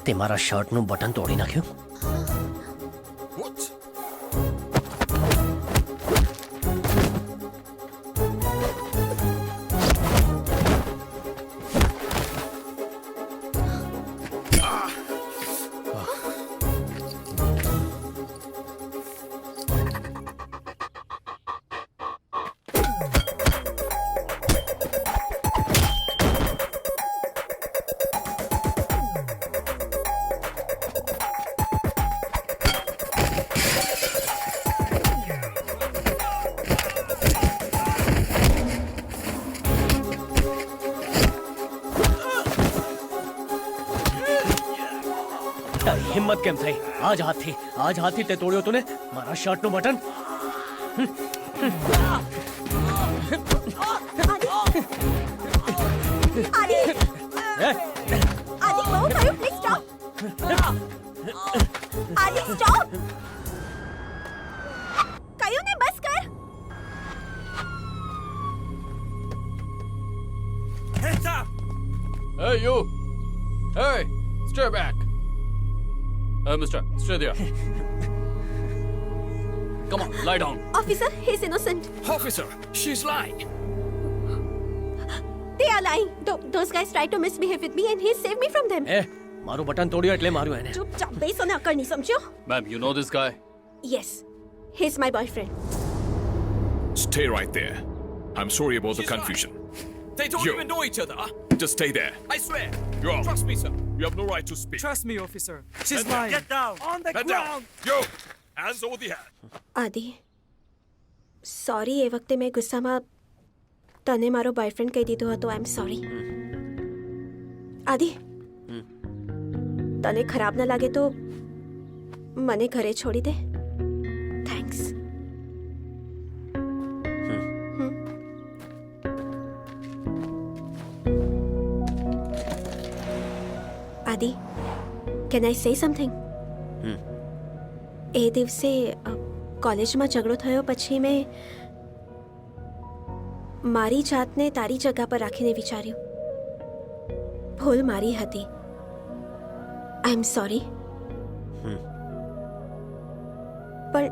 તે મારા શર્ટનું બટન તોડી નાખ્યું. What? તારી હિંમત કેમ થઈ? આજ હાથથી તે તોડ્યો તું ને મારા શર્ટનું બટન. આદિ હે? આદિ બહુ થયું, પ્લીઝ સ્ટોપ. આદિ સ્ટોપ. કયું ને બસ કર. Hands up! Hey, you! Hey! Stay back! Mister, stay there. Come on, lie down. Officer, he's innocent. Officer, she's lying. They are lying. Those guys tried to misbehave with me and he saved me from them. એ મારું button તોડ્યું એટલે માર્યું એને. ચૂપચાપ બેસો ને અકળ નહીં સમજ્યો? Ma'am, you know this guy? Yes, he's my boyfriend. Stay right there. I'm sorry about the She's confusion. They don't Yo. even know each other. Just stay there. I swear. Yo. Trust me, sir. You have no right to speak. Trust me, officer. She's Head down. lying. Get down. On the Head down. Yo. Hands over the head. આદિ sorry, એ વખતે મેં ગુસ્સામાં તને મારો boyfriend કહી દીધો હતો. આઈ am sorry. આદિ તને ખરાબ ન લાગે તો મને ઘરે છોડી દે. થેન્ક્સ. આદિ કેન આઈ સે સમથિંગ? એ દિવસે કોલેજમાં ઝઘડો થયો પછી મેં મારી જાતને તારી જગ્યા પર રાખીને વિચાર્યું. ભૂલ મારી હતી. આઈ એમ સોરી. પણ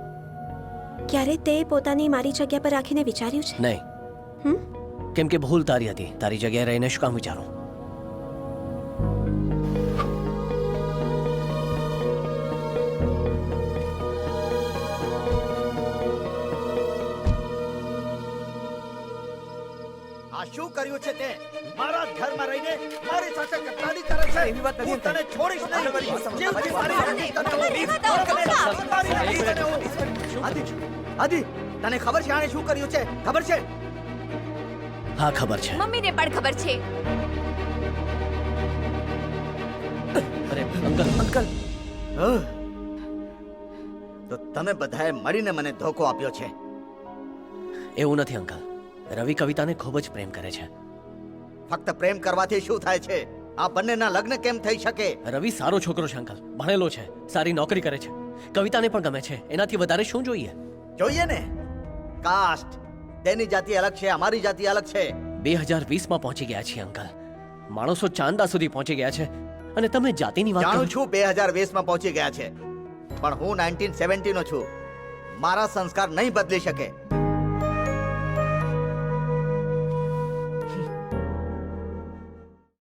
ક્યારે તે પોતાની મારી જગ્યા પર રાખીને વિચાર્યું છે? નહીં, કેમ કે ભૂલ તારી હતી. તારી જગ્યાએ રહીને શું કામ વિચારું? આ શું કર્યું છે તે? મારા જ ઘરમાં રહીને મારી સાથે કટાડી કરે છે. એવી વાત નથી. તને છોડીશ નહીં. જીવથી મારી નાખીશ તને હું. મારી નાખીશ તને હું. આદિ, તને ખબર છે આણે શું કર્યું છે? ખબર છે? હા ખબર છે. મમ્મીને પણ ખબર છે. અરે અંકલ, તો તમે બધાએ મળીને મને ધોકો આપ્યો છે. એવું નથી અંકલ. રવિ કવિતાને ખૂબ જ પ્રેમ કરે છે. ફક્ત પ્રેમ કરવાથી શું થાય છે? આ બંનેના લગ્ન કેમ થઈ શકે? રવિ સારો છોકરો છે અંકલ, ભણેલો છે, સારી નોકરી કરે છે. કવિતાને પણ ગમે છે. એનાથી વધારે શું જોઈએ? જોઈએ ને, કાસ્ટ તેની જાતિ અલગ છે, અમારી જાતિ અલગ છે. 2020માં પહોંચી ગયા છીએ અંકલ. માણસો ચાંદા સુધી પહોંચી ગયા છે અને તમે જાતિની વાત જાણું કરો છો? છું 2020માં પહોંચી ગયા છે, પણ હું 1970 નો છું. મારા સંસ્કાર નહીં બદલી શકે.